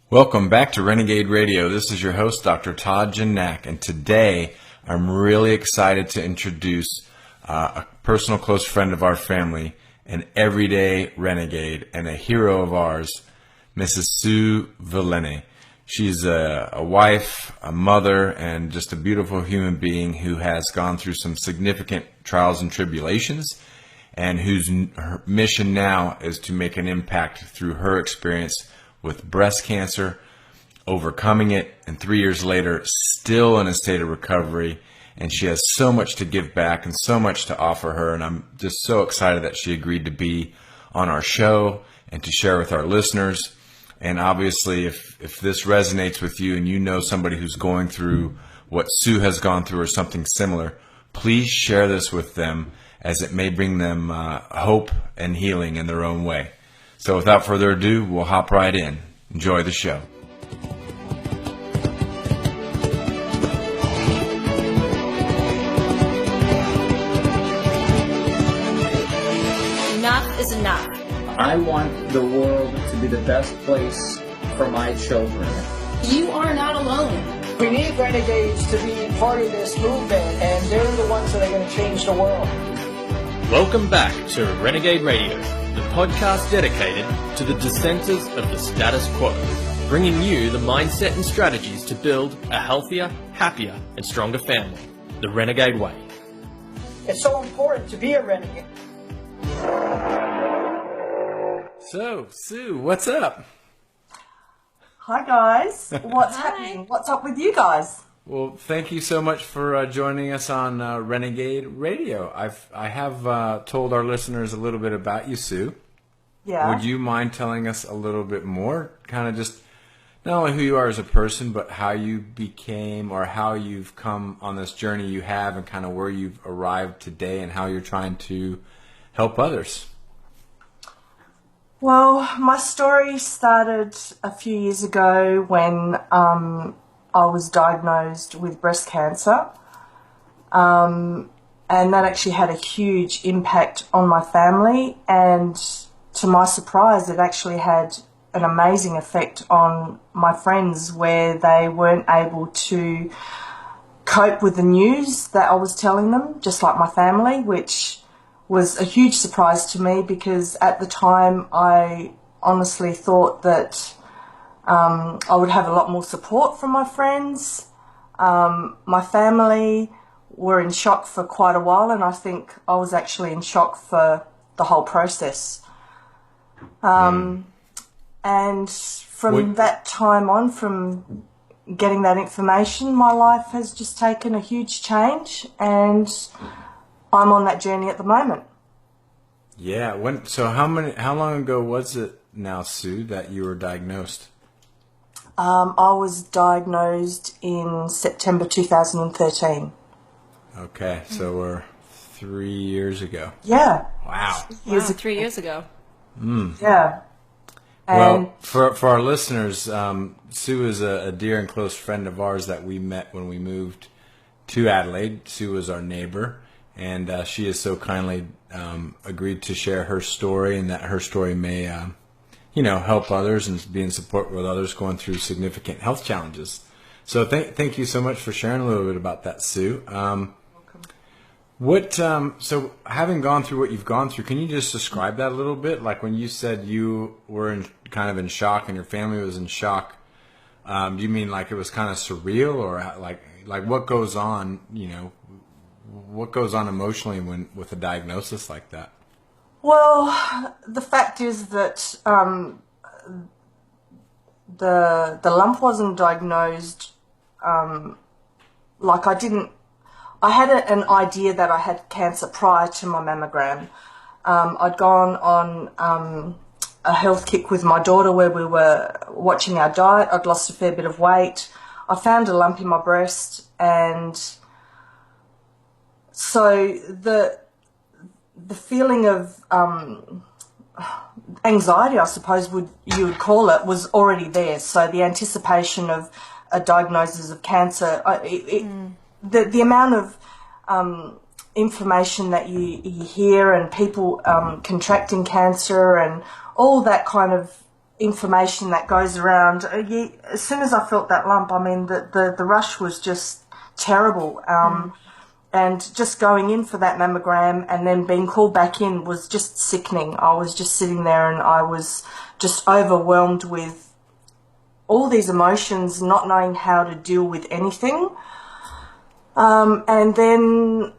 Welcome back to Renegade Radio. This is your host, Dr. Todd Gignac, and today I'm really excited to introduce a personal close friend of our family, an everyday renegade, and a hero of ours, Mrs. Sue Valente. She's a wife, a mother, and just a beautiful human being who has gone through some significant trials and tribulations, and whose her mission now is to make an impact through her experience with breast cancer, overcoming it, and 3 years later, still in a state of recovery. And she has so much to give back and so much to offer her. And I'm just so excited that she agreed to be on our show and to share with our listeners. And obviously, if this resonates with you and you know somebody who's going through what Sue has gone through or something similar, please share this with them, as it may bring them hope and healing in their own way. So without further ado, we'll hop right in. Enjoy the show. Enough is enough. I want the world to be the best place for my children. You are not alone. We need renegades to be part of this movement, and they're the ones that are going to change the world. Welcome back to Renegade Radio, the podcast dedicated to the dissenters of the status quo, bringing you the mindset and strategies to build a healthier, happier, and stronger family, the Renegade way. It's so important to be a renegade. So, Sue, what's up? Hi guys, what's happening? What's up with you guys? Well, thank you so much for joining us on Renegade Radio. I have told our listeners a little bit about you, Sue. Yeah. Would you mind telling us a little bit more? Kind of just not only who you are as a person, but how you became or how you've come on this journey you have, and kind of where you've arrived today and how you're trying to help others. Well, my story started a few years ago when I was diagnosed with breast cancer. And that actually had a huge impact on my family. And to my surprise, it actually had an amazing effect on my friends, where they weren't able to cope with the news that I was telling them, just like my family, which was a huge surprise to me, because at the time I honestly thought that I would have a lot more support from my friends. My family were in shock for quite a while, and I think I was actually in shock for the whole process. And from that time on, from getting that information, my life has just taken a huge change, and I'm on that journey at the moment. Yeah. So how long ago was it now, Sue, that you were diagnosed? I was diagnosed in September 2013. Okay, so we're 3 years ago. Yeah. Wow. 3 years ago. Yeah. And Well, for our listeners, Sue is a dear and close friend of ours that we met when we moved to Adelaide. Sue was our neighbor, and she has so kindly agreed to share her story, and that her story may help others and be in support with others going through significant health challenges. So thank you so much for sharing a little bit about that, Sue. So having gone through what you've gone through, can you just describe that a little bit? Like when you said you were kind of in shock and your family was in shock, do you mean like it was kind of surreal, or like what goes on, what goes on emotionally with a diagnosis like that? well, the fact is that the lump wasn't diagnosed. I had an idea that I had cancer prior to my mammogram. I'd gone on a health kick with my daughter where we were watching our diet. I'd lost a fair bit of weight. I found a lump in my breast, and so the feeling of anxiety, I suppose you would call it, was already there. So the anticipation of a diagnosis of cancer, the amount of information that you hear, and people contracting cancer and all that kind of information that goes around. As soon as I felt that lump, I mean, the rush was just terrible. And just going in for that mammogram and then being called back in was just sickening. I was just sitting there and I was just overwhelmed with all these emotions, not knowing how to deal with anything. And then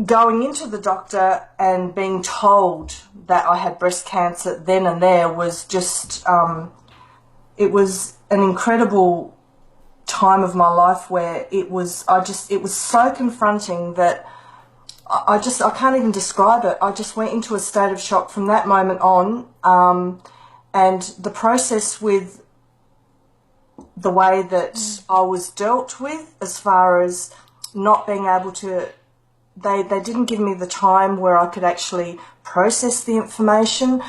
going into the doctor and being told that I had breast cancer then and there was just, it was an incredible time of my life where it was so confronting that I can't even describe it. I just went into a state of shock from that moment on. And the process with the way that I was dealt with, as far as not being able to, they didn't give me the time where I could actually process the information.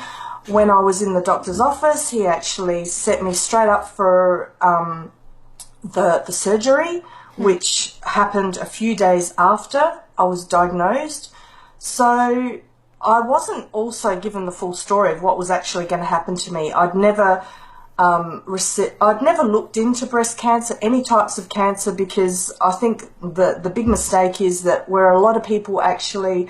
When I was in the doctor's office, he actually set me straight up for the surgery, which happened a few days after I was diagnosed. So I wasn't also given the full story of what was actually going to happen to me. I'd never looked into breast cancer, any types of cancer, because I think the big mistake is that where a lot of people actually,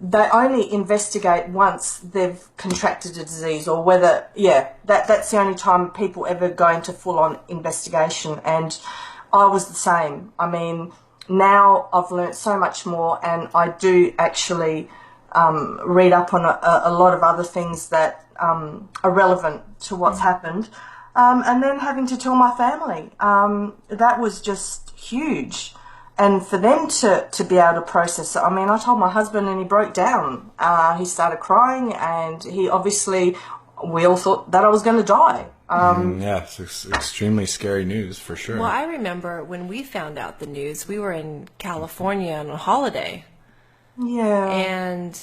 they only investigate once they've contracted a disease, or whether, that's the only time people ever go into full-on investigation. And I was the same. I mean, now I've learnt so much more, and I do actually read up on a lot of other things that are relevant to what's happened. And then having to tell my family, that was just huge. And for them to be able to process it, I mean, I told my husband and he broke down. He started crying, and we all thought that I was going to die. It's extremely scary news for sure. Well, I remember when we found out the news, we were in California on a holiday. Yeah. And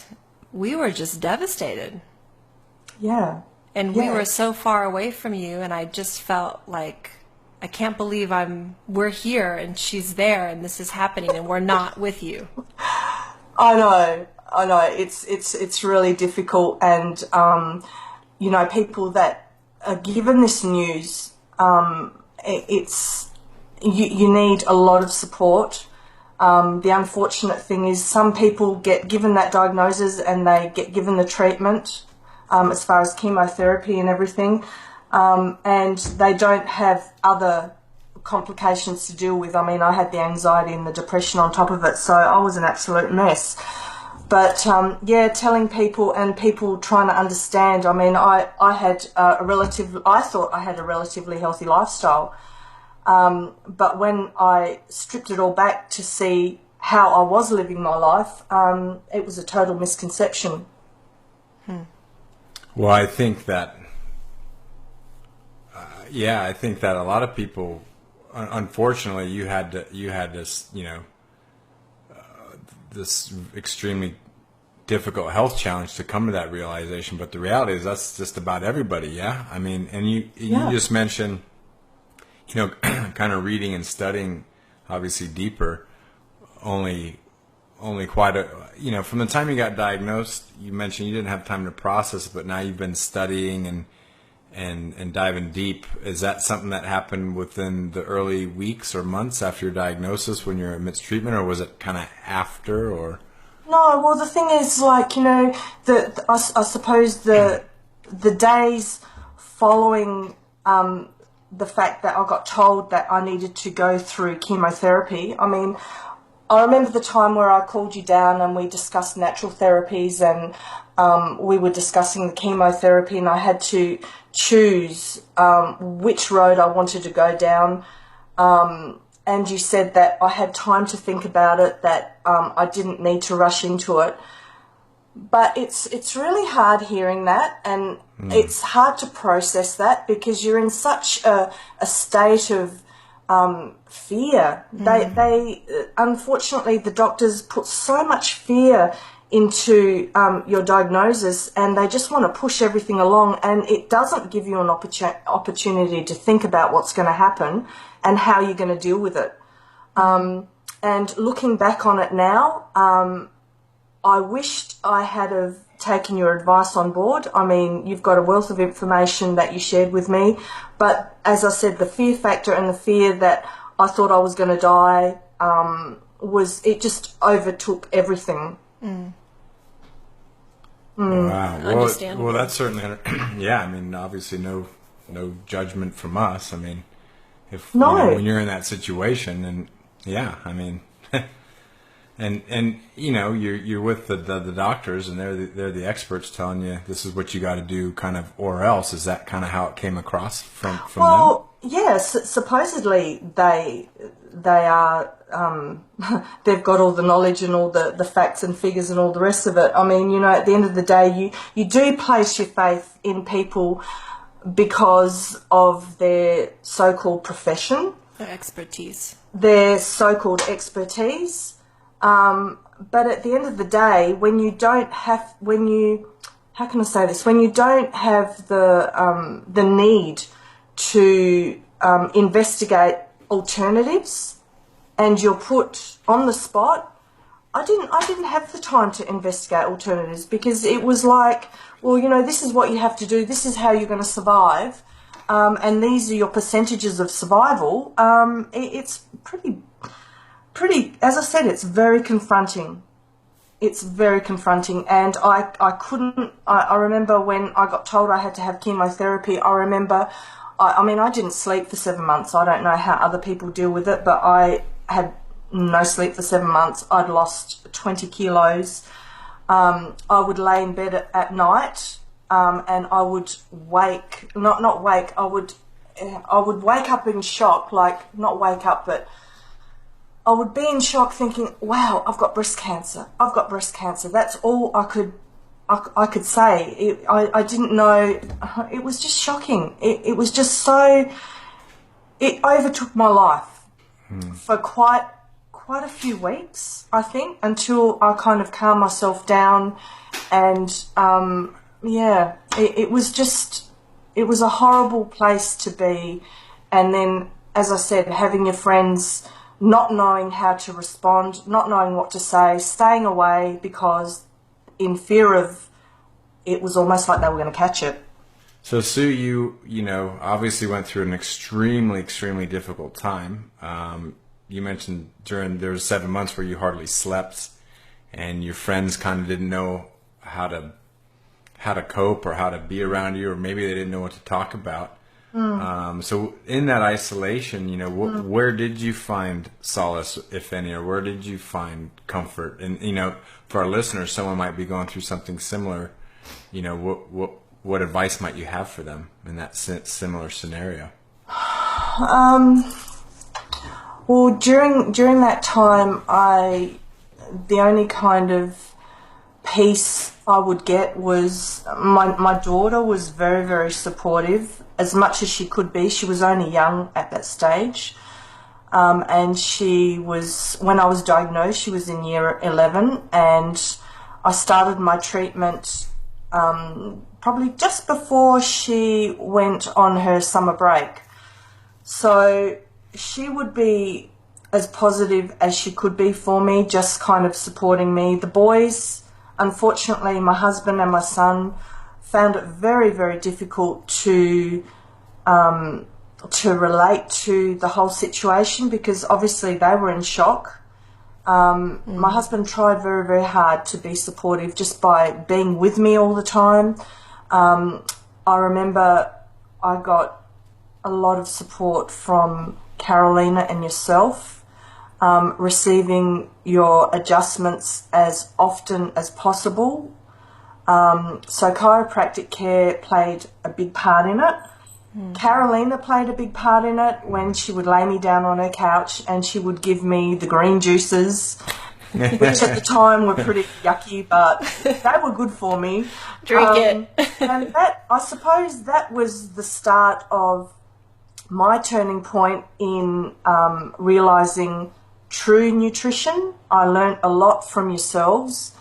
we were just devastated. Yeah. And we were so far away from you, and I just felt like, I can't believe we're here and she's there and this is happening and we're not with you. I know. It's really difficult, and people that are given this news, you need a lot of support. The unfortunate thing is some people get given that diagnosis and they get given the treatment, as far as chemotherapy and everything, and they don't have other complications to deal with. I mean, I had the anxiety and the depression on top of it, so I was an absolute mess. But telling people and people trying to understand. I mean, I thought I had a relatively healthy lifestyle. But when I stripped it all back to see how I was living my life, it was a total misconception. Well, I think that, I think that a lot of people, unfortunately, you had this, this extremely difficult health challenge to come to that realization. But the reality is that's just about everybody. Yeah. I mean, and you just mentioned, kind of reading and studying, obviously deeper, only quite from the time you got diagnosed, you mentioned you didn't have time to process it, but now you've been studying and diving deep. Is that something that happened within the early weeks or months after your diagnosis when you're amidst treatment, or was it kind of after, or? No, well, the thing is, I suppose the days following the fact that I got told that I needed to go through chemotherapy. I mean, I remember the time where I called you down and we discussed natural therapies, and we were discussing the chemotherapy, and I had to choose which road I wanted to go down. And you said that I had time to think about it, that I didn't need to rush into it. But it's really hard hearing that, and it's hard to process that because you're in such a state of fear. They unfortunately, the doctors put so much fear into your diagnosis, and they just want to push everything along, and it doesn't give you an opportunity to think about what's going to happen and how you're going to deal with it. And looking back on it now, I wished I had have taken your advice on board. I mean, you've got a wealth of information that you shared with me, but as I said, the fear factor and the fear that I thought I was going to die it just overtook everything. Wow. Understandable. Well, that's certainly, yeah, I mean, obviously no judgment from us. I mean, if when you're in that situation, and yeah, I mean, and you're with the doctors, and they're the experts telling you this is what you got to do, kind of, or else. Is that kind of how it came across from them? Well, yes, supposedly they are, they've got all the knowledge and all the facts and figures and all the rest of it. I mean, at the end of the day, you do place your faith in people because of their so-called profession. Their expertise. Their so-called expertise. But at the end of the day, when you don't have the need to investigate alternatives, and you're put on the spot, I didn't have the time to investigate alternatives, because it was like, well, this is what you have to do, this is how you're going to survive, and these are your percentages of survival. It's pretty, as I said, it's very confronting. It's very confronting, and I remember when I got told I had to have chemotherapy, I didn't sleep for 7 months. I don't know how other people deal with it, but I had no sleep for 7 months. I'd lost 20 kilos. I would lay in bed at night, and I would wake up in shock, but I would be in shock thinking, wow, I've got breast cancer. That's all I could say. I didn't know. It was just shocking. It was just so. It overtook my life for quite a few weeks, I think, until I kind of calmed myself down, and it was a horrible place to be. And then, as I said, having your friends not knowing how to respond, not knowing what to say, staying away because in fear of, it was almost like they were going to catch it. So Sue, you obviously went through an extremely, extremely difficult time. You mentioned there was 7 months where you hardly slept, and your friends kind of didn't know how to cope or how to be around you, or maybe they didn't know what to talk about. So in that isolation, where did you find solace, if any, or where did you find comfort? And, for our listeners, someone might be going through something similar. What advice might you have for them in that similar scenario? Well, during that time, the only kind of peace I would get was my daughter was very, very supportive, as much as she could be. She was only young at that stage. And she was, when I was diagnosed, she was in year 11, and I started my treatment probably just before she went on her summer break. So she would be as positive as she could be for me, just kind of supporting me. The boys, unfortunately, my husband and my son found it very, very difficult to relate to the whole situation, because obviously they were in shock. My husband tried very, very hard to be supportive just by being with me all the time. I remember I got a lot of support from Carolina and yourself, receiving your adjustments as often as possible. So chiropractic care played a big part in it. Carolina played a big part in it when she would lay me down on her couch and she would give me the green juices, which at the time were pretty yucky, but they were good for me. Drink it. And I suppose that was the start of my turning point in realising true nutrition. I learnt a lot from yourselves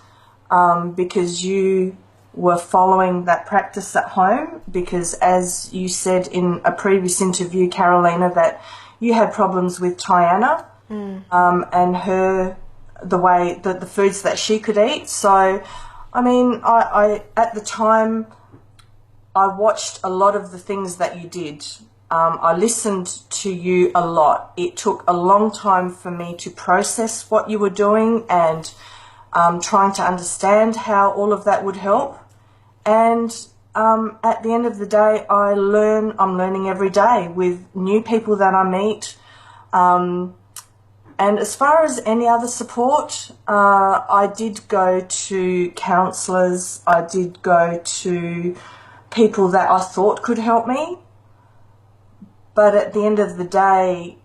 because you were following that practice at home, because as you said in a previous interview, Carolina, that you had problems with Tiana and the way that the foods that she could eat. So I mean, I at the time, I watched a lot of the things that you did. I listened to you a lot. It took a long time for me to process what you were doing and trying to understand how all of that would help. And at the end of the day, I'm learning every day with new people that I meet. And as far as any other support, I did go to counsellors. I did go to people that I thought could help me. But at the end of the day,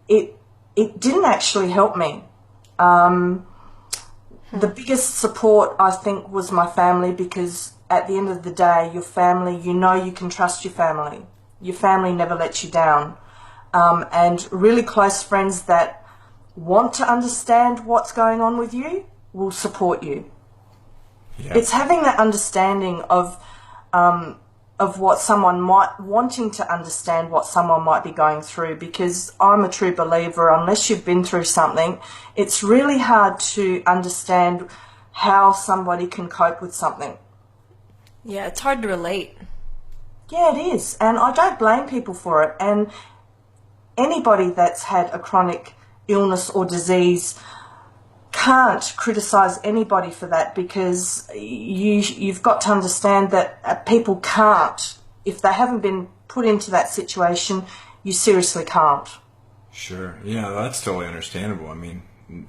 it didn't actually help me. The biggest support, I think, was my family, because at the end of the day, your family, you know you can trust your family. Your family never lets you down. And really close friends that want to understand what's going on with you will support you. Yeah. It's having that understanding of what someone wanting to understand what someone might be going through, because I'm a true believer, unless you've been through something, it's really hard to understand how somebody can cope with something. Yeah, it's hard to relate. Yeah, it is. And I don't blame people for it. And anybody that's had a chronic illness or disease can't criticise anybody for that, because you've got to understand that people can't. If they haven't been put into that situation, you seriously can't. Sure. Yeah, that's totally understandable. I mean,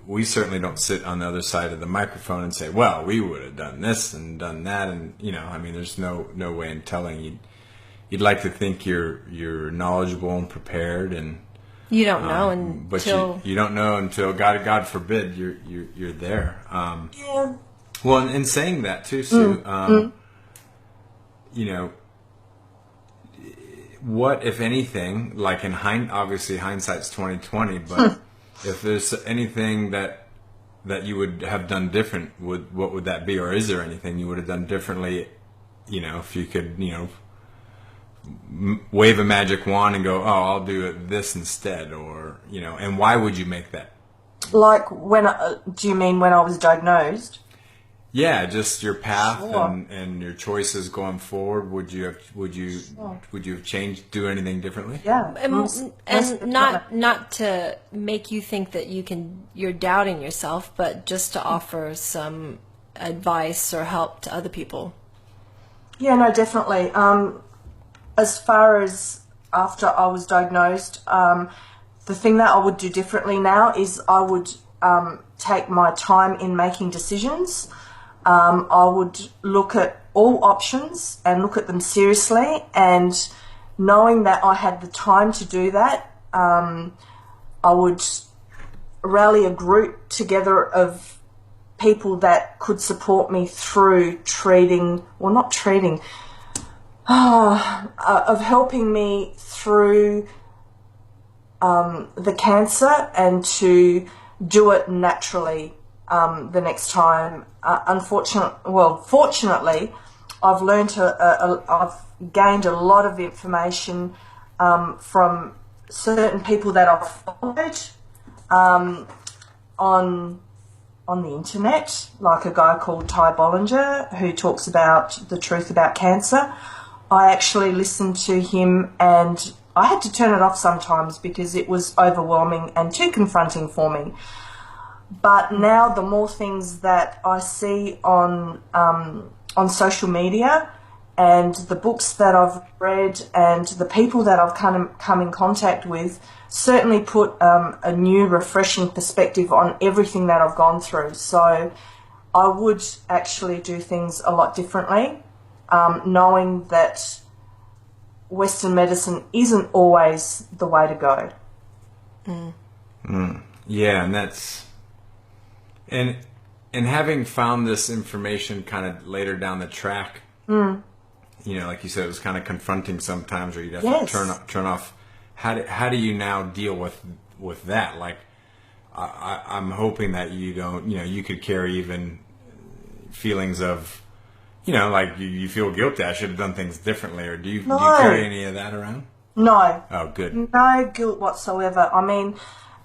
we certainly don't sit on the other side of the microphone and say, well, we would have done this and done that. And, I mean, there's no way in telling. You'd like to think you're knowledgeable and prepared, and you don't know until but you don't know until God forbid you're there. Yeah. Well, in saying that too, Sue, what, if anything, like obviously hindsight's 20/20, but if there's anything that you would have done different, what would that be? Or is there anything you would have done differently? If you could, wave a magic wand and go, oh, I'll do this instead, or and why would you make that? Like do you mean when I was diagnosed? Yeah, just your path. Sure. and your choices going forward. Would you have changed, do anything differently? Yeah, and not to make you think that you're doubting yourself, but just to offer some advice or help to other people. Yeah, no, definitely. As far as after I was diagnosed, the thing that I would do differently now is I would take my time in making decisions. I would look at all options and look at them seriously, and knowing that I had the time to do that, I would rally a group together of people that could support me through of helping me through the cancer, and to do it naturally the next time. Fortunately, I've learned I've gained a lot of information from certain people that I've followed on the internet, like a guy called Todd Gignac, who talks about the truth about cancer. I actually listened to him, and I had to turn it off sometimes because it was overwhelming and too confronting for me. But now the more things that I see on social media, and the books that I've read, and the people that I've come in contact with, certainly put a new, refreshing perspective on everything that I've gone through. So I would actually do things a lot differently, knowing that Western medicine isn't always the way to go. Yeah, and that's... And having found this information kind of later down the track, like you said, it was kind of confronting sometimes, or you'd have to turn off. How do you now deal with that? Like, I'm hoping that you don't, you could carry even feelings of, like you feel guilty. I should have done things differently, or do you carry any of that around? No. Oh, good. No guilt whatsoever. I mean,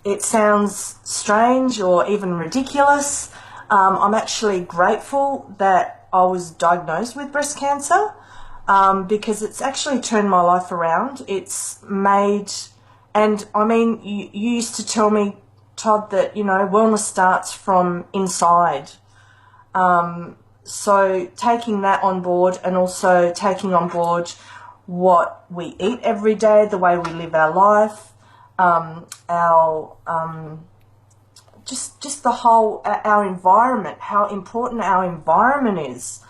it sounds strange or even ridiculous, I'm actually grateful that I was diagnosed with breast cancer, because it's actually turned my life around. It's made, and I mean, you used to tell me, Todd, that, wellness starts from inside. So taking that on board, and also taking on board what we eat every day, the way we live our life, just the whole, our environment, how important our environment is.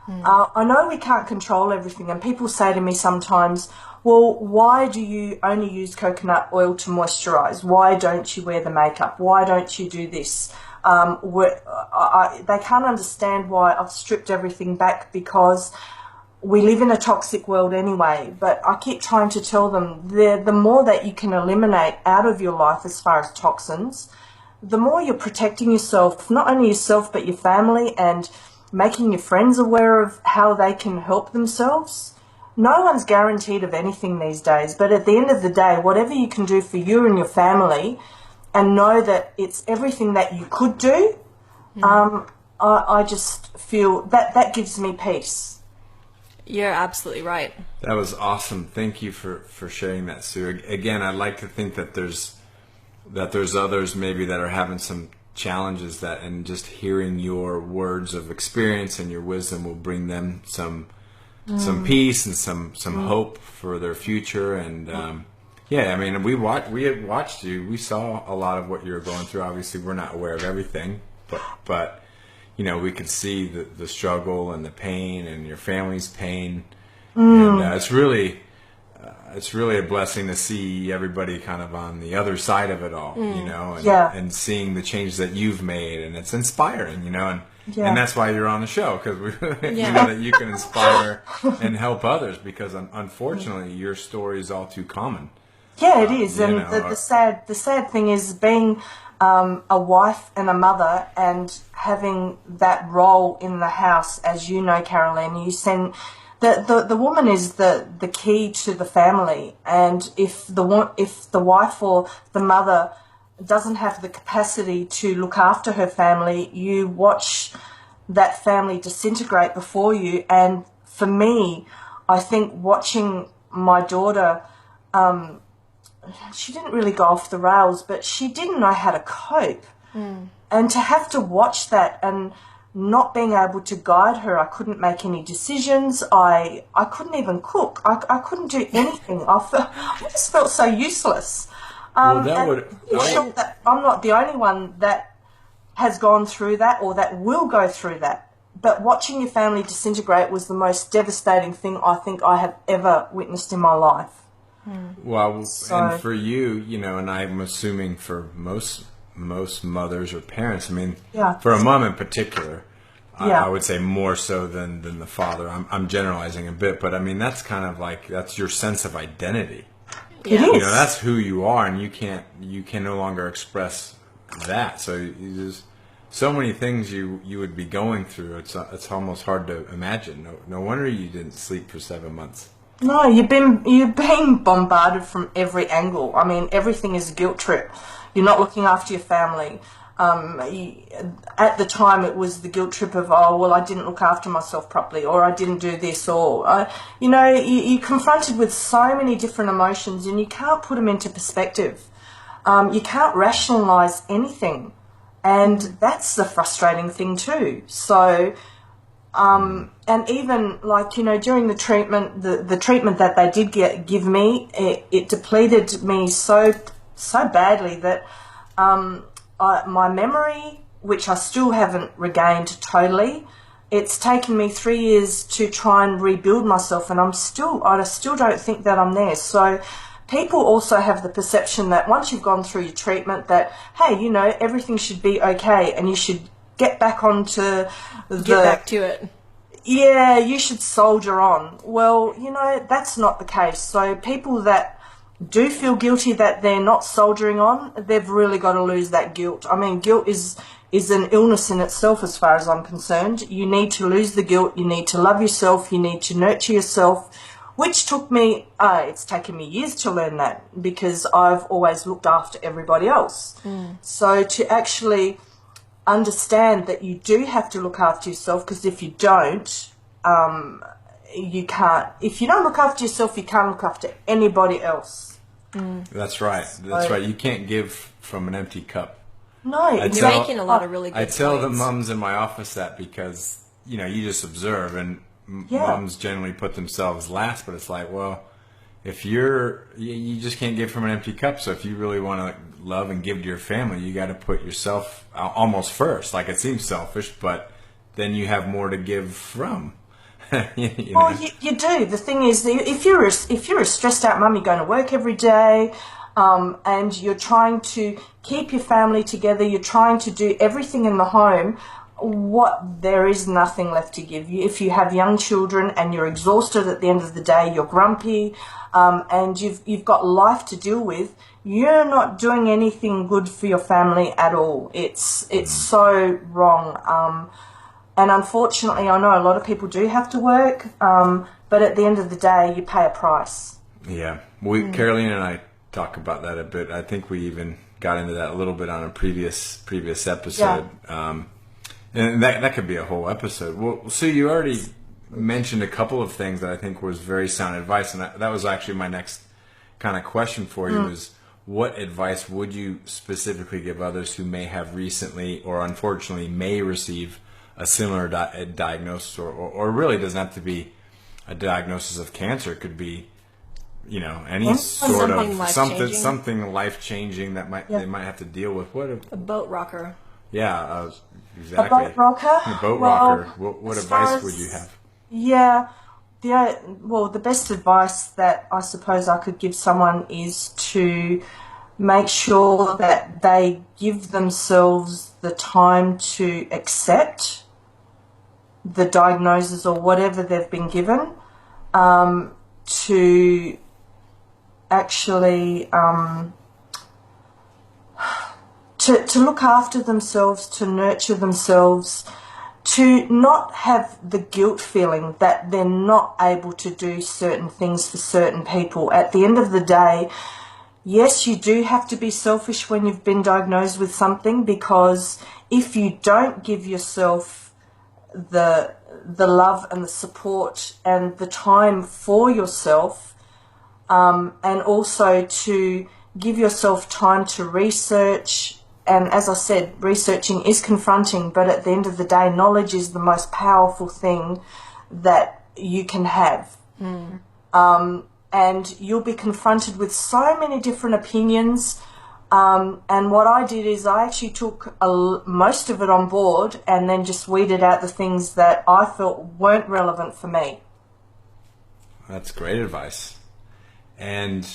I know we can't control everything, and people say to me sometimes, well, why do you only use coconut oil to moisturize? Why don't you wear the makeup? Why don't you do this? They can't understand why I've stripped everything back, because we live in a toxic world anyway. But I keep trying to tell them, the more that you can eliminate out of your life as far as toxins, the more you're protecting yourself, not only yourself but your family, and making your friends aware of how they can help themselves. No one's guaranteed of anything these days, but at the end of the day, whatever you can do for you and your family, and know that it's everything that you could do, I just feel that gives me peace. You're absolutely right. That was awesome. Thank you for sharing that, Sue. Again, I'd like to think that there's others maybe that are having some challenges, that, and just hearing your words of experience and your wisdom will bring them some peace and some hope for their future. And yeah, I mean, we had watched you. We saw a lot of what you're going through. Obviously, we're not aware of everything, but we could see the struggle and the pain and your family's pain. And it's really a blessing to see everybody kind of on the other side of it all, and seeing the changes that you've made, and it's inspiring, and that's why you're on the show, because we know that you can inspire and help others, because unfortunately your story is all too common. Yeah, it is, and the sad thing is being a wife and a mother, and having that role in the house, as you know, Caroline. You send the woman is the key to the family, and if the wife or the mother doesn't have the capacity to look after her family, you watch that family disintegrate before you. And for me, I think watching my daughter, she didn't really go off the rails, but she didn't know how to cope. And to have to watch that and not being able to guide her, I couldn't make any decisions. I couldn't even cook. I couldn't do anything. I just felt so useless. Well, that I'm not the only one that has gone through that, or that will go through that. But watching your family disintegrate was the most devastating thing I think I have ever witnessed in my life. Well, and for you, and I'm assuming for most mothers or parents, I mean, for a mom in particular, I would say more so than the father. I'm generalizing a bit, but I mean, that's kind of like, that's your sense of identity. It is. That's who you are, and you can no longer express that. So there's so many things you would be going through. It's almost hard to imagine. No wonder you didn't sleep for 7 months. No, you've been bombarded from every angle. I mean, everything is a guilt trip. You're not looking after your family. At the time, it was the guilt trip of, oh, well, I didn't look after myself properly, or I didn't do this, or, you're confronted with so many different emotions, and you can't put them into perspective. You can't rationalize anything, and that's the frustrating thing too. So, and even during the treatment, the treatment that they did give me, it depleted me so badly that my memory, which I still haven't regained totally, it's taken me 3 years to try and rebuild myself, and I still don't think that I'm there. So people also have the perception that once you've gone through your treatment, that, hey, everything should be okay, and you should get back to it. Yeah, you should soldier on. Well, that's not the case. So people that do feel guilty that they're not soldiering on, they've really got to lose that guilt. I mean, guilt is an illness in itself as far as I'm concerned. You need to lose the guilt. You need to love yourself. You need to nurture yourself, which took me, it's taken me years to learn that, because I've always looked after everybody else. So to actually understand that you do have to look after yourself, because if you don't, you can't. If you don't look after yourself, you can't look after anybody else. That's right. That's right. You can't give from an empty cup. No, You're making a lot of really good I tell the points. mums in my office that because, you just observe, and mums generally put themselves last, but it's like, well, if you just can't give from an empty cup. So if you really want to love and give to your family, you got to put yourself almost first. Like, it seems selfish, but then you have more to give from. Well, you do. The thing is, if you're a stressed out mum, you're going to work every day, and you're trying to keep your family together, you're trying to do everything in the home, there is nothing left to give you. If you have young children and you're exhausted at the end of the day, you're grumpy, and you've got life to deal with, you're not doing anything good for your family at all. It's so wrong. And unfortunately, I know a lot of people do have to work, but at the end of the day, you pay a price. Yeah. Caroline and I talk about that a bit. I think we even got into that a little bit on a previous episode. Yeah. And that could be a whole episode. Well, Sue, you already mentioned a couple of things that I think was very sound advice, and that was actually my next kind of question for you is, what advice would you specifically give others who may have recently or unfortunately may receive a similar diagnosis, or really doesn't have to be a diagnosis of cancer. It could be, any sort of something life-changing that they might have to deal with. A boat rocker. Yeah, exactly. A boat rocker? A boat rocker. What advice would you have? Yeah. The best advice that I suppose I could give someone is to make sure that they give themselves the time to accept the diagnosis or whatever they've been given, to actually to look after themselves, to nurture themselves, to not have the guilt feeling that they're not able to do certain things for certain people. At the end of the day, yes, you do have to be selfish when you've been diagnosed with something, because if you don't give yourself the love and the support and the time for yourself, and also to give yourself time to research. And as I said, researching is confronting, but at the end of the day, knowledge is the most powerful thing that you can have. And you'll be confronted with so many different opinions. And what I did is I actually took most of it on board and then just weeded out the things that I felt weren't relevant for me. That's great advice. And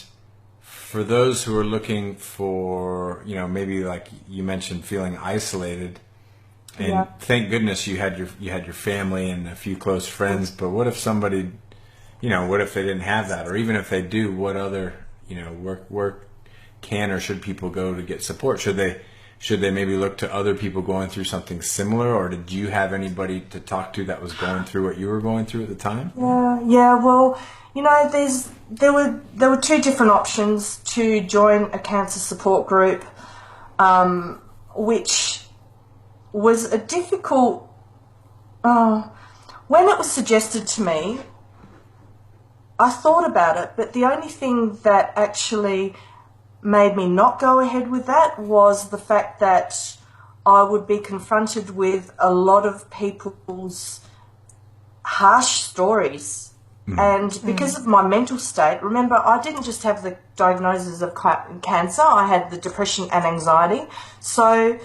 for those who are looking for, maybe like you mentioned, feeling isolated, and thank goodness you had your family and a few close friends, but what if somebody, what if they didn't have that? Or even if they do, what other, where can or should people go to get support? Should they maybe look to other people going through something similar, or did you have anybody to talk to that was going through what you were going through at the time? Yeah. Well, there were two different options to join a cancer support group, which was a difficult. When it was suggested to me, I thought about it, but the only thing that actually made me not go ahead with that was the fact that I would be confronted with a lot of people's harsh stories. And because of my mental state, remember, I didn't just have the diagnosis of cancer, I had the depression and anxiety. So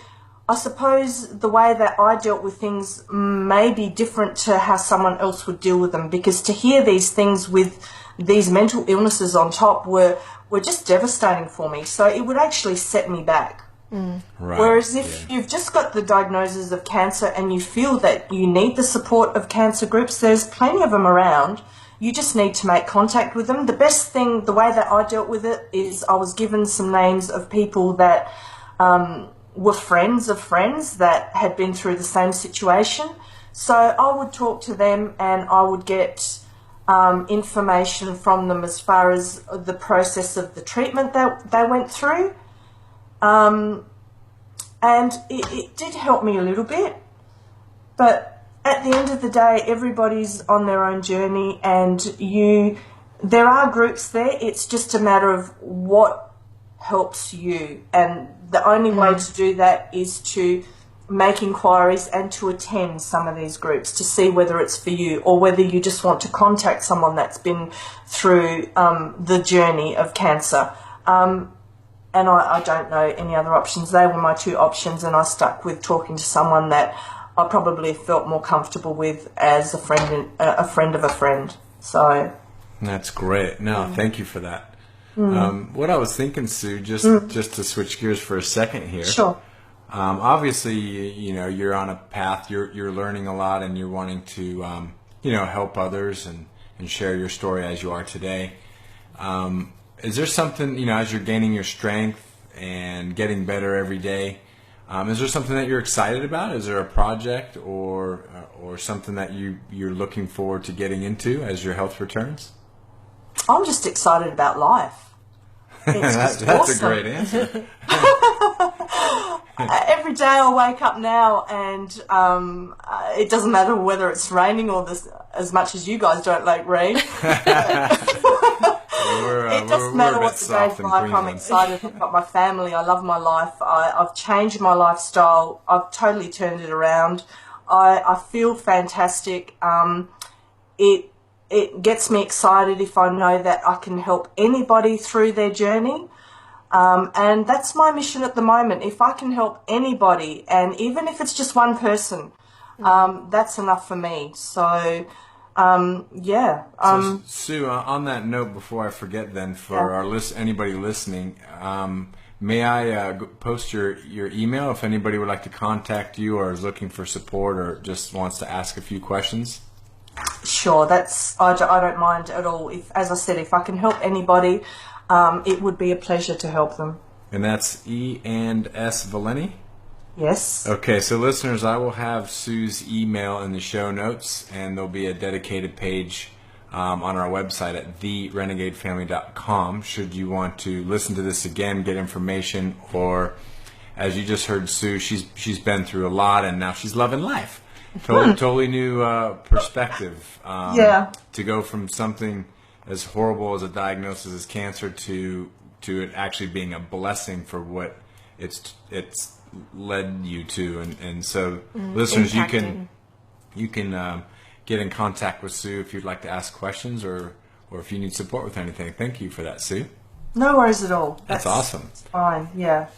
I suppose the way that I dealt with things may be different to how someone else would deal with them, because to hear these things with these mental illnesses on top were just devastating for me. So it would actually set me back. Right. Whereas if you've just got the diagnosis of cancer and you feel that you need the support of cancer groups, there's plenty of them around. You just need to make contact with them. The best thing, the way that I dealt with it, is I was given some names of people that were friends of friends that had been through the same situation. So I would talk to them and I would get information from them as far as the process of the treatment that they went through. And it did help me a little bit, but at the end of the day, everybody's on their own journey, and there are groups there. It's just a matter of what helps you, and the only way to do that is to make inquiries and to attend some of these groups to see whether it's for you, or whether you just want to contact someone that's been through the journey of cancer. And I don't know any other options. They were my two options, and I stuck with talking to someone that I probably felt more comfortable with as a friend of a friend. So that's great. No, thank you for that. What I was thinking, Sue, just to switch gears for a second here. Sure. Obviously, you're on a path. You're learning a lot, and you're wanting to help others and share your story as you are today. Is there something, as you're gaining your strength and getting better every day, is there something that you're excited about? Is there a project or something that you're looking forward to getting into as your health returns? I'm just excited about life. That's awesome. A great answer. Every day I wake up now, and it doesn't matter whether it's raining or as much as you guys don't like rain. It doesn't matter what the day's like. I'm excited about my family. I love my life. I've changed my lifestyle. I've totally turned it around. I feel fantastic. It gets me excited if I know that I can help anybody through their journey. And that's my mission at the moment. If I can help anybody, and even if it's just one person, that's enough for me. So, So, Sue, on that note, before I forget then, for anybody listening, may I post your email if anybody would like to contact you or is looking for support or just wants to ask a few questions? Sure, I don't mind at all. As I said, if I can help anybody, it would be a pleasure to help them. And that's E&S Valente? Yes. Okay, so listeners, I will have Sue's email in the show notes, and there'll be a dedicated page on our website at therenegadefamily.com should you want to listen to this again, get information, or as you just heard Sue, she's been through a lot and now she's loving life. Totally new perspective. To go from something as horrible as a diagnosis as cancer to it actually being a blessing for what it's led you to, and so listeners, impacting. you can get in contact with Sue if you'd like to ask questions or if you need support with anything. Thank you for that, Sue. No worries at all. That's awesome. Fine. Yeah.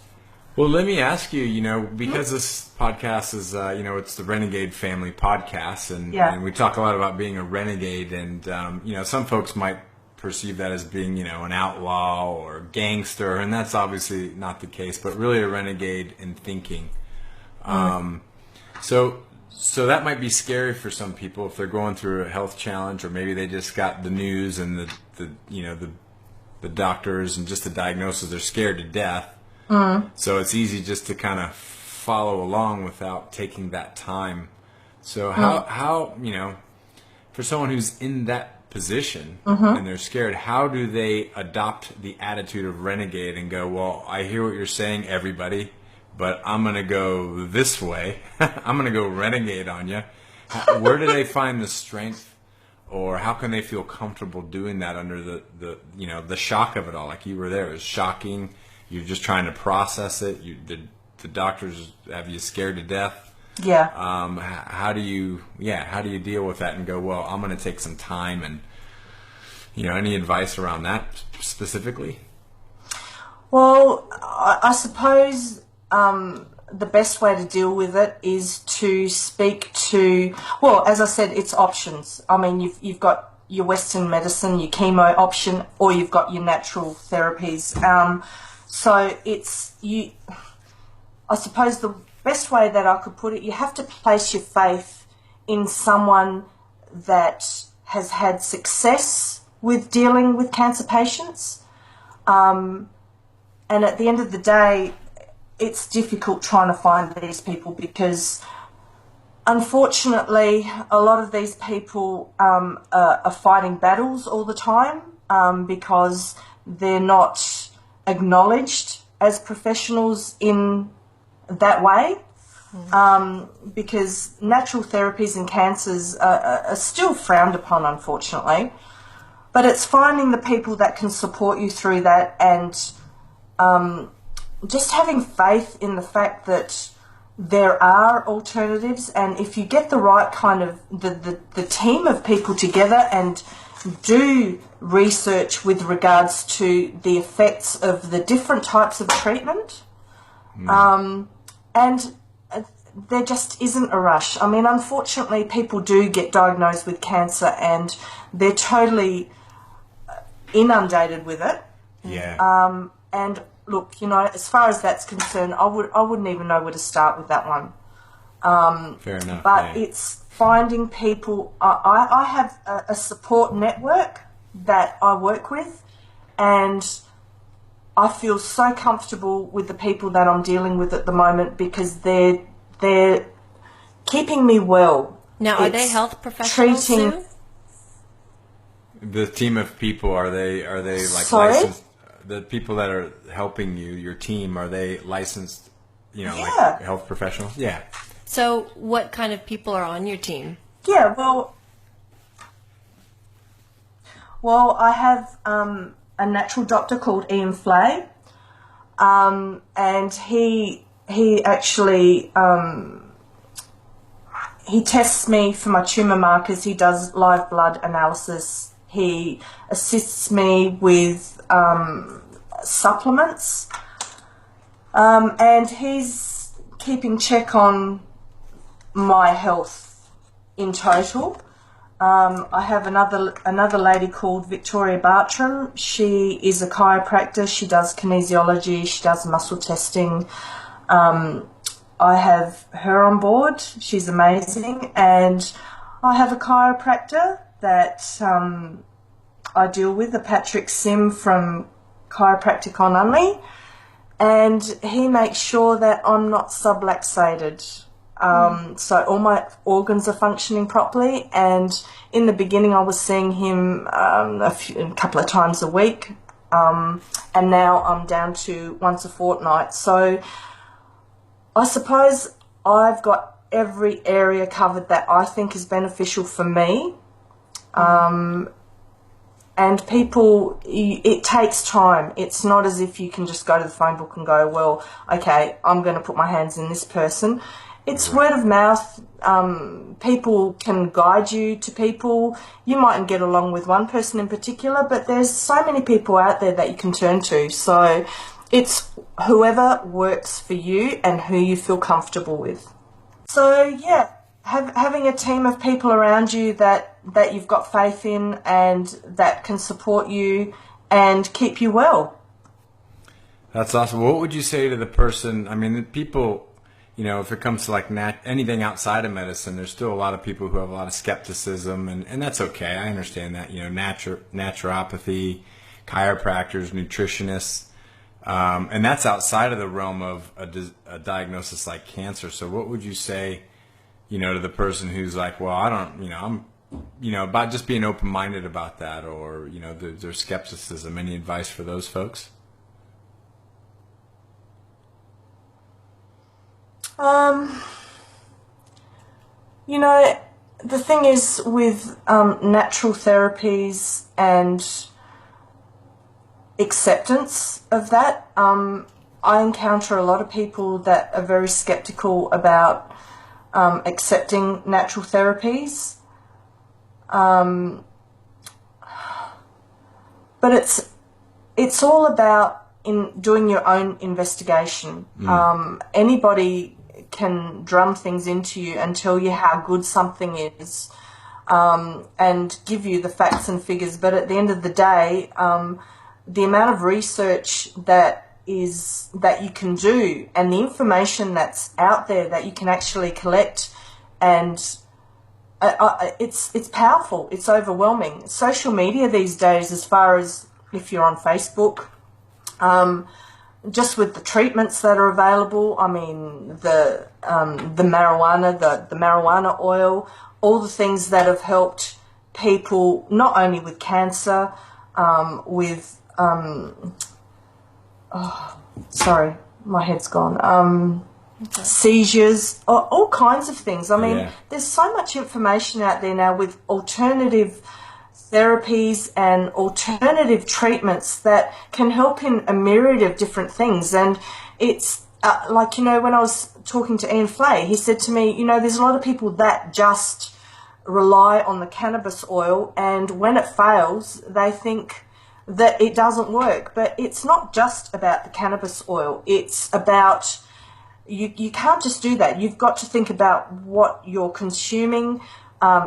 Well, let me ask you, because this podcast is, it's the Renegade Family podcast, and we talk a lot about being a renegade, and, some folks might perceive that as being, an outlaw or gangster, and that's obviously not the case, but really a renegade in thinking. So that might be scary for some people if they're going through a health challenge, or maybe they just got the news and the doctors and just the diagnosis, they're scared to death. So it's easy just to kind of follow along without taking that time. So how for someone who's in that position and they're scared, how do they adopt the attitude of renegade and go, well, I hear what you're saying, everybody, but I'm going to go this way. I'm going to go renegade on you. Where do they find the strength, or how can they feel comfortable doing that under the shock of it all? Like you were there, it was shocking. You're just trying to process it. The doctors have you scared to death. Yeah. How do you deal with that and go, well, I'm going to take some time, and any advice around that specifically? Well, I suppose the best way to deal with it is to speak to, well, as I said, it's options. I mean, you've got your Western medicine, your chemo option, or you've got your natural therapies. So it's you. I suppose the best way that I could put it, you have to place your faith in someone that has had success with dealing with cancer patients. And at the end of the day, it's difficult trying to find these people because, unfortunately, a lot of these people are fighting battles all the time because they're not acknowledged as professionals in that way, because natural therapies and cancers are still frowned upon, unfortunately. But it's finding the people that can support you through that, and just having faith in the fact that there are alternatives, and if you get the right kind of the team of people together and do research with regards to the effects of the different types of treatment, and there just isn't a rush. I mean, unfortunately, people do get diagnosed with cancer and they're totally inundated with it. Yeah. And look, you know, as far as that's concerned, I wouldn't even know where to start with that one. Fair enough. But yeah. it's finding people. I have a support network that I work with, and I feel so comfortable with the people that I'm dealing with at the moment because they're keeping me well. Now, are they health professionals too? The team of people, are they like Sorry? licensed? The people that are helping you, your team, are they licensed, you know, Yeah. like health professionals? Yeah. So what kind of people are on your team? Yeah, well, I have a natural doctor called Ian Flay, and he actually he tests me for my tumour markers. He does live blood analysis. He assists me with supplements, and he's keeping check on my health in total. I have another lady called Victoria Bartram. She is a chiropractor. She does kinesiology. She does muscle testing. I have her on board. She's amazing. And I have a chiropractor that I deal with, a Patrick Sim from Chiropractic on Unley. And he makes sure that I'm not subluxated. So all my organs are functioning properly, and in the beginning I was seeing him a couple of times a week, and now I'm down to once a fortnight. So I suppose I've got every area covered that I think is beneficial for me. And people, it takes time. It's not as if you can just go to the phone book and go, well, okay, I'm going to put my hands in this person. It's word of mouth. People can guide you to people. You mightn't get along with one person in particular, but there's so many people out there that you can turn to. So it's whoever works for you and who you feel comfortable with. So, yeah, having a team of people around you that you've got faith in and that can support you and keep you well. That's awesome. What would you say to the person? I mean, people, you know, if it comes to like anything outside of medicine, there's still a lot of people who have a lot of skepticism, and that's okay. I understand that. You know, naturopathy, chiropractors, nutritionists, and that's outside of the realm of a diagnosis like cancer. So what would you say, you know, to the person who's like, well, I don't, you know, I'm, you know, about just being open-minded about that, or, you know, their skepticism? Any advice for those folks? You know, the thing is with natural therapies and acceptance of that, I encounter a lot of people that are very skeptical about accepting natural therapies. But it's all about doing your own investigation. Anybody can drum things into you and tell you how good something is, and give you the facts and figures. But at the end of the day, the amount of research that you can do and the information that's out there that you can actually collect, and it's powerful. It's overwhelming. Social media these days, as far as if you're on Facebook, just with the treatments that are available, I mean, the marijuana, the marijuana oil, all the things that have helped people not only with cancer, sorry, my head's gone. seizures, all kinds of things. I mean, Yeah. there's so much information out there now with alternative therapies and alternative treatments that can help in a myriad of different things. And it's like, you know, when I was talking to Ian Flay, he said to me, you know, there's a lot of people that just rely on the cannabis oil, and when it fails, they think that it doesn't work. But it's not just about the cannabis oil. It's about, you can't just do that. You've got to think about what you're consuming,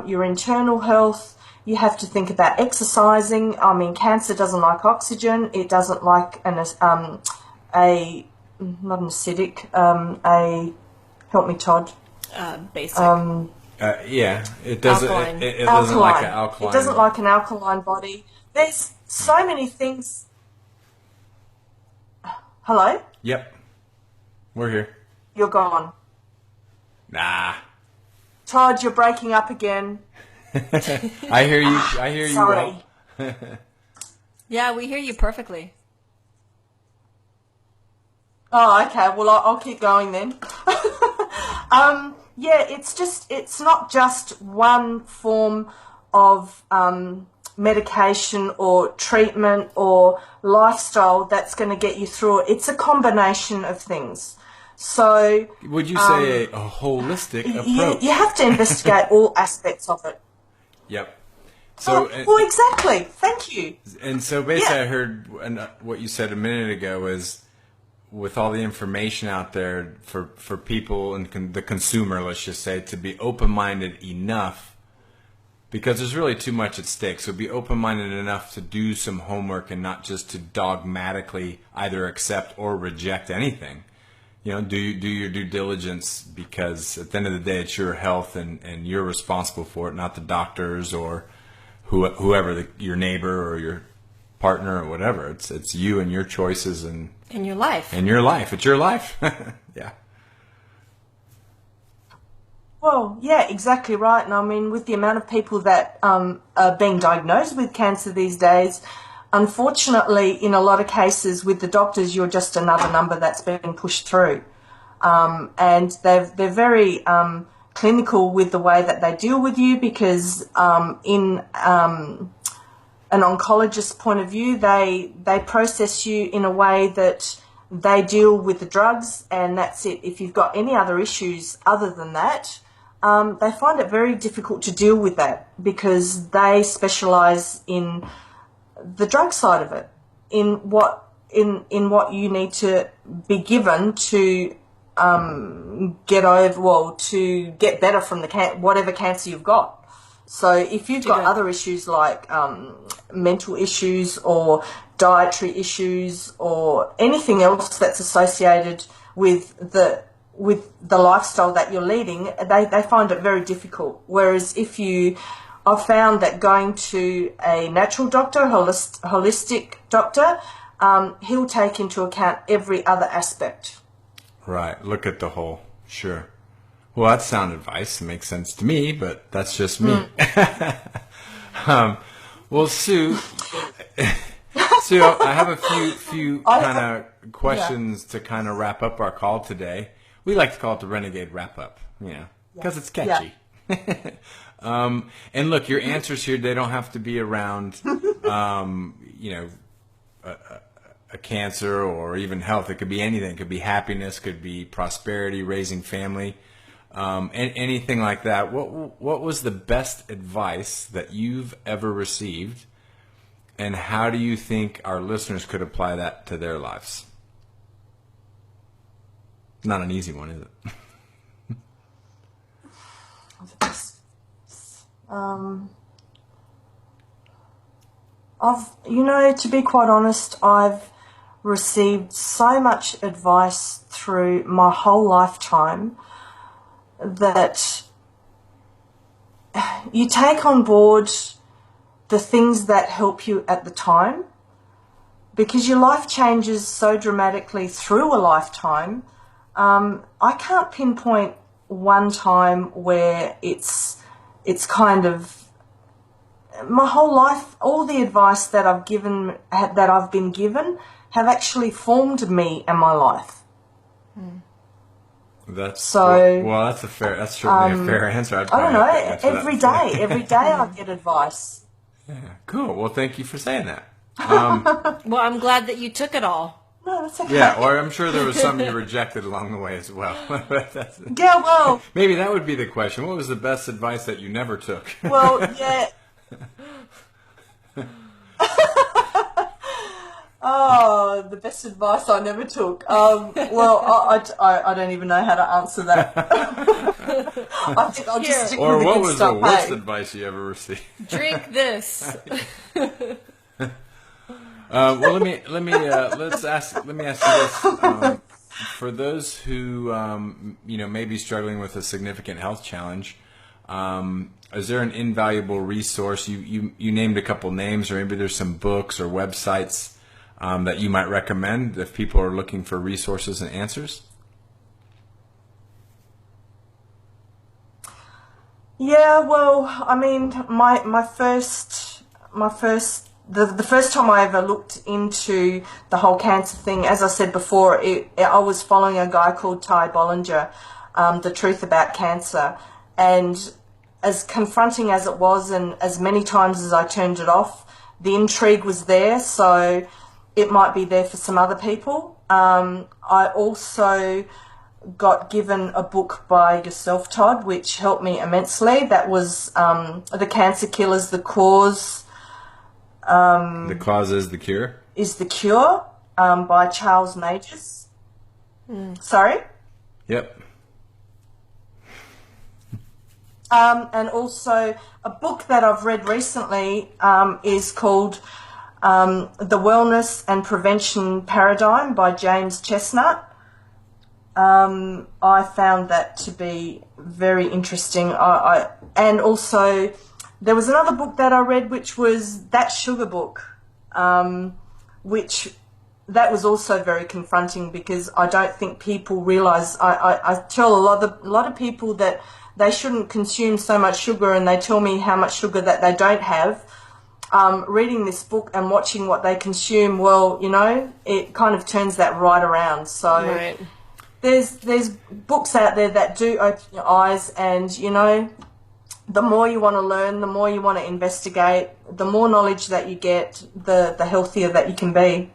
your internal health. You have to think about exercising. I mean, cancer doesn't like oxygen. It doesn't like not an acidic, help me, Todd. Basic. Yeah, it doesn't. Alkaline. It doesn't like an alkaline. It doesn't like an alkaline body. There's so many things. Hello? Yep, we're here. You're gone. Nah, Todd, you're breaking up again. I hear you. I hear you Sorry. well. Yeah, we hear you perfectly. Oh, okay. Well, I'll keep going then. Yeah, it's not just one form of medication or treatment or lifestyle that's going to get you through it. It's a combination of things. So Would you say a holistic approach? you have to investigate all aspects of it. Yep. So, Well, exactly. Thank you. and so basically, Yeah. I heard what you said a minute ago is, with all the information out there for people and the consumer, let's just say, to be open-minded enough, because there's really too much at stake. So be open-minded enough to do some homework and not just to dogmatically either accept or reject anything. You know, do your due diligence, because at the end of the day, it's your health and you're responsible for it, not the doctors or whoever, your neighbor or your partner or whatever. It's you and your choices and In your life. your life. It's your life. Yeah. Well, yeah, exactly right. And I mean, with the amount of people that are being diagnosed with cancer these days, unfortunately, in a lot of cases with the doctors, you're just another number that's being pushed through. And they're very clinical with the way that they deal with you, because in an oncologist's point of view, they process you in a way that they deal with the drugs, and that's it. If you've got any other issues other than that, they find it very difficult to deal with that, because they specialise in the drug side of it, in what you need to be given to get over, to get better from whatever cancer you've got. So if you've got other issues like mental issues or dietary issues or anything else that's associated with the lifestyle that you're leading, they find it very difficult. Whereas I've found that going to a natural doctor, holistic doctor, he'll take into account every other aspect. Right. Look at the whole. Sure. Well, that's sound advice. It makes sense to me, but that's just me. Well, Sue, I have a few kind of questions to kind of wrap up our call today. We like to call it the Renegade Wrap-Up, because it's catchy. Yeah. And look, your answers here, they don't have to be around, a cancer or even health. It could be anything. It could be happiness, could be prosperity, raising family, and anything like that. What was the best advice that you've ever received, and how do you think our listeners could apply that to their lives? Not an easy one, is it? To be quite honest, I've received so much advice through my whole lifetime that you take on board the things that help you at the time, because your life changes so dramatically through a lifetime. I can't pinpoint one time where it's kind of my whole life. All the advice that I've been given have actually formed me and my life. That's So well. That's certainly a fair answer. I'd I don't probably know. have to answer that. Every day I get advice. Yeah, cool. Well, thank you for saying that. Well, I'm glad that you took it all. No, that's okay. Yeah, or I'm sure there was some you rejected along the way as well. Yeah, well, Maybe that would be the question. What was the best advice that you never took? well, yeah. Oh, the best advice I never took. Well, I don't even know how to answer that. I think I'll just stick Or with the what good was stuff. the worst Hey? advice you ever received? Drink this. Well, let's ask you this: for those who may be struggling with a significant health challenge, is there an invaluable resource? You named a couple names, or maybe there's some books or websites that you might recommend if people are looking for resources and answers? Yeah, well, I mean, the first time I ever looked into the whole cancer thing, as I said before, I was following a guy called Todd Gignac, The Truth About Cancer, and as confronting as it was, and as many times as I turned it off, the intrigue was there, so it might be there for some other people. I also got given a book by yourself, Todd, which helped me immensely. That was The Cancer Killers, The Cause. The Cause is the Cure? Is the Cure, by Charles Majors. Sorry? Yep. And also a book that I've read recently is called The Wellness and Prevention Paradigm by James Chestnut. I found that to be very interesting. And also there was another book that I read, which was That Sugar Book, which that was also very confronting, because I don't think people realise. I tell a lot of people that they shouldn't consume so much sugar, and they tell me how much sugar that they don't have. Reading this book and watching what they consume, well, it kind of turns that right around. So Right. there's books out there that do open your eyes, and the more you want to learn, the more you want to investigate, the more knowledge that you get, the healthier that you can be.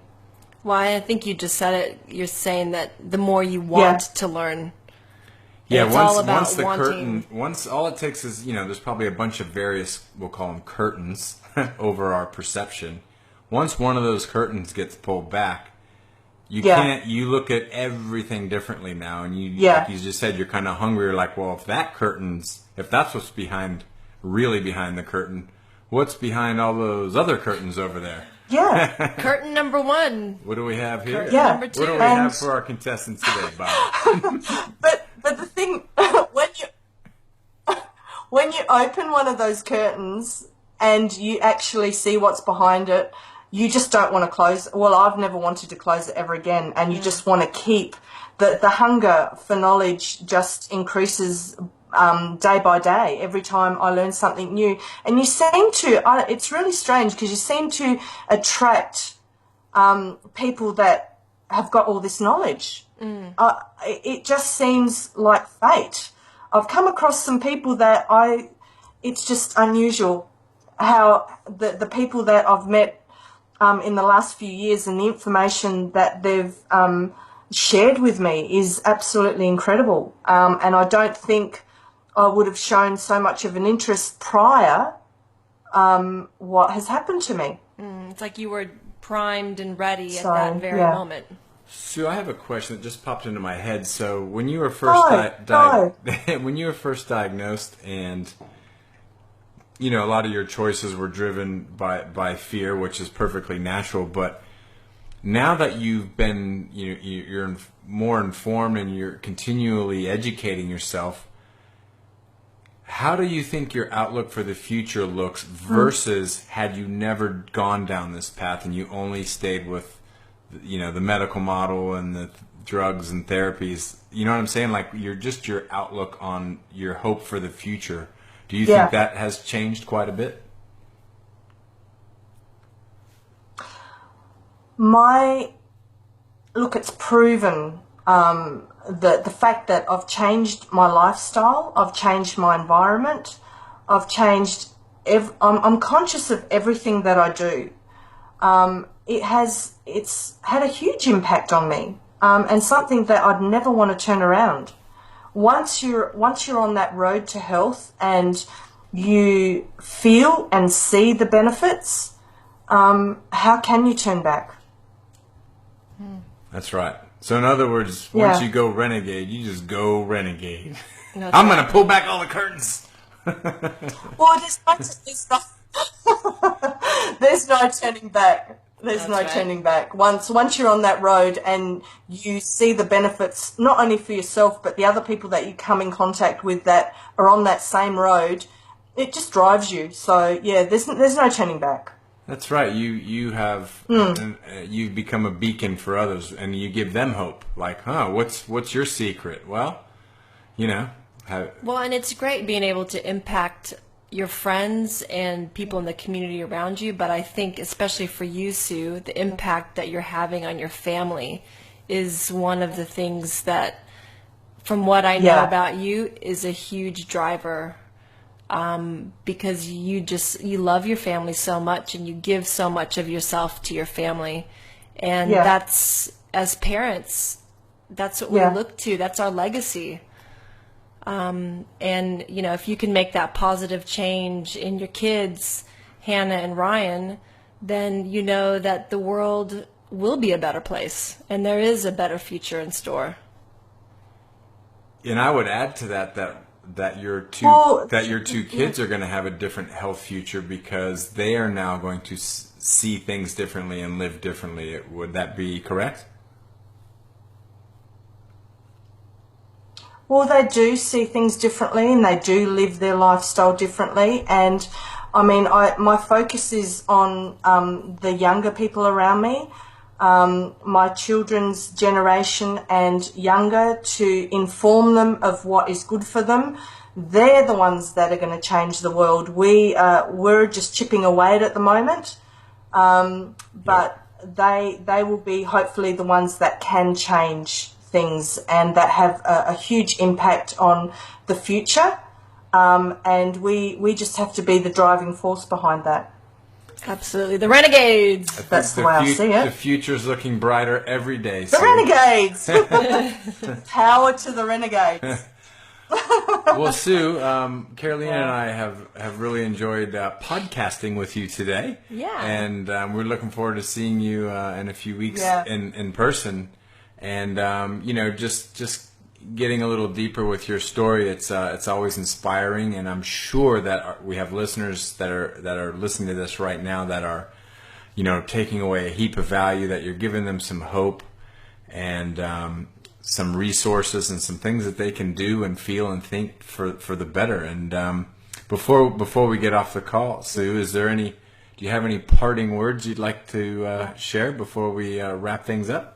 Why, I think you just said it. You're saying that the more you want to learn. Yeah, It's once all about once the wanting. once all it takes is, there's probably a bunch of various, we'll call them curtains, over our perception. Once one of those curtains gets pulled back, you look at everything differently now, and like you just said, you're kind of hungry. You're like, well, if that's what's really behind the curtain, what's behind all those other curtains over there? Yeah. Curtain number one. What do we have here? Curtain Yeah. number two. What do we have for our contestants today, Bob? But the thing, when you open one of those curtains and you actually see what's behind it, you just don't want to close. Well, I've never wanted to close it ever again, and you just want to keep the hunger for knowledge just increases day by day. Every time I learn something new, and you seem to, it's really strange, because you seem to attract people that have got all this knowledge. It just seems like fate. I've come across some people that it's just unusual how the people that I've met in the last few years, and the information that they've shared with me is absolutely incredible. And I don't think I would have shown so much of an interest prior what has happened to me. It's like you were primed and ready at So, that very yeah. moment. Sue, I have a question that just popped into my head. So when you were first when you were first diagnosed, and a lot of your choices were driven by fear, which is perfectly natural. But now that you've been, you're more informed and you're continually educating yourself, how do you think your outlook for the future looks versus had you never gone down this path and you only stayed with, the medical model and the drugs and therapies? You know what I'm saying? Like your outlook on your hope for the future. Do you think that has changed quite a bit? Look, it's proven. the fact that I've changed my lifestyle, I've changed my environment, I've changed. I'm conscious of everything that I do. It's had a huge impact on me, and something that I'd never want to turn around. Once you're on that road to health and you feel and see the benefits, how can you turn back? That's right. So in other words, once you go renegade, you just go renegade. That's Going to pull back all the curtains. Well, there's no turning back. There's That's no right. turning back. Once you're on that road and you see the benefits, not only for yourself, but the other people that you come in contact with that are on that same road, it just drives you. So, yeah, there's no turning back. That's right. You have you've become a beacon for others, and you give them hope. Like, what's your secret? Well, Well, and it's great being able to impact your friends and people in the community around you, but I think especially for you, Sue, the impact that you're having on your family is one of the things that, from what I know about you, is a huge driver, because you love your family so much and you give so much of yourself to your family. And that's, as parents, that's what we look to. That's our legacy. And, if you can make that positive change in your kids, Hannah and Ryan, then you know that the world will be a better place and there is a better future in store. And I would add to that your two kids are going to have a different health future because they are now going to see things differently and live differently. Would that be correct? Well, they do see things differently and they do live their lifestyle differently. And I mean, my focus is on the younger people around me, my children's generation and younger, to inform them of what is good for them. They're the ones that are going to change the world. We're just chipping away at the moment, but they will be hopefully the ones that can change things and that have a huge impact on the future, and we just have to be the driving force behind that. Absolutely. The Renegades. That's the way I see it. The future's looking brighter every day. The Renegades. Power to the Renegades. Well, Sue, Carolina and I have really enjoyed podcasting with you today. Yeah. And we're looking forward to seeing you in a few weeks in person. And just getting a little deeper with your story, it's always inspiring, and I'm sure that we have listeners that are listening to this right now that are, taking away a heap of value. That you're giving them some hope and some resources and some things that they can do and feel and think for the better. And before we get off the call, Sue, do you have any parting words you'd like to share before we wrap things up?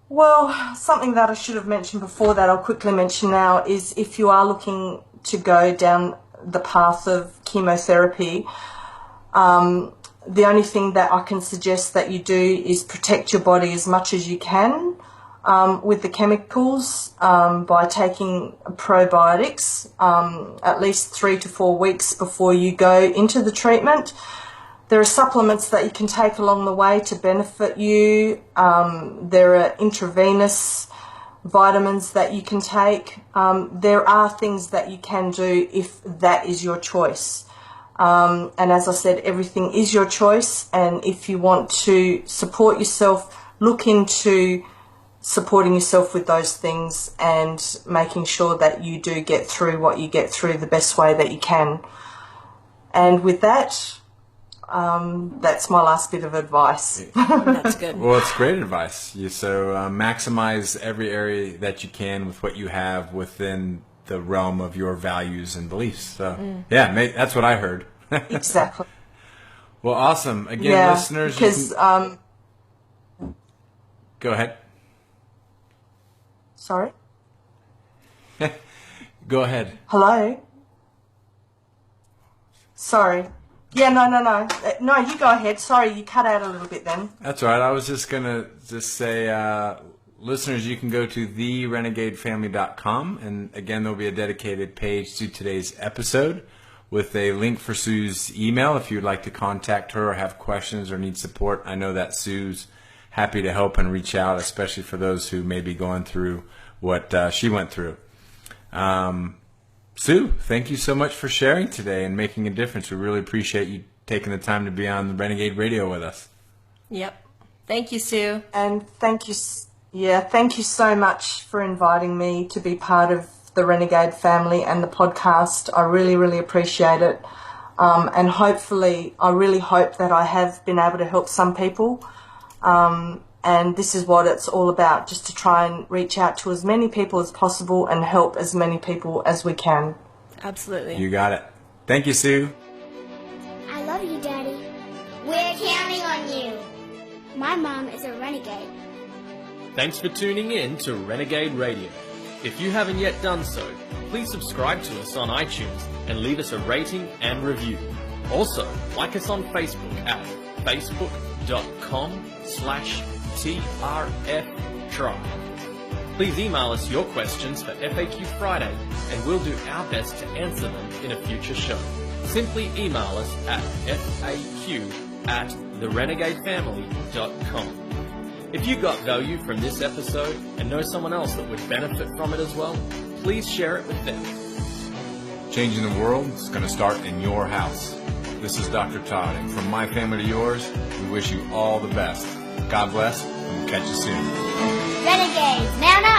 Well, something that I should have mentioned before that I'll quickly mention now is if you are looking to go down the path of chemotherapy, the only thing that I can suggest that you do is protect your body as much as you can with the chemicals by taking probiotics at least 3 to 4 weeks before you go into the treatment. There are supplements that you can take along the way to benefit you. There are intravenous vitamins that you can take. There are things that you can do if that is your choice. And as I said, everything is your choice. And if you want to support yourself, look into supporting yourself with those things and making sure that you do get through what you get through the best way that you can. And with that, that's my last bit of advice. That's good. Well, it's great advice. Maximize every area that you can with what you have within the realm of your values and beliefs. So, that's what I heard. Exactly. Well, awesome. Again, listeners, because go ahead. Sorry. Go ahead. Hello. Sorry. Yeah, no. No, you go ahead. Sorry, you cut out a little bit then. That's all right. I was just going to say, listeners, you can go to therenegadefamily.com. And again, there'll be a dedicated page to today's episode with a link for Sue's email if you'd like to contact her or have questions or need support. I know that Sue's happy to help and reach out, especially for those who may be going through what she went through. Sue, thank you so much for sharing today and making a difference. We really appreciate you taking the time to be on the Renegade Radio with us. Yep. Thank you, Sue. And thank you so much for inviting me to be part of the Renegade family and the podcast. I really, really appreciate it. And hopefully, I really hope that I have been able to help some people. And this is what it's all about, just to try and reach out to as many people as possible and help as many people as we can. Absolutely. You got it. Thank you, Sue. I love you, Daddy. We're counting on you. My mom is a renegade. Thanks for tuning in to Renegade Radio. If you haven't yet done so, please subscribe to us on iTunes and leave us a rating and review. Also, like us on Facebook at facebook.com/TRFTribe. Please email us your questions for FAQ Friday and we'll do our best to answer them in a future show. Simply email us at faq@therenegadefamily.com. If you got value from this episode and know someone else that would benefit from it as well, please share it with them. Changing the world is going to start in your house. This is Dr. Todd, and from my family to yours, we wish you all the best. God bless, and we'll catch you soon. Renegades, mount up!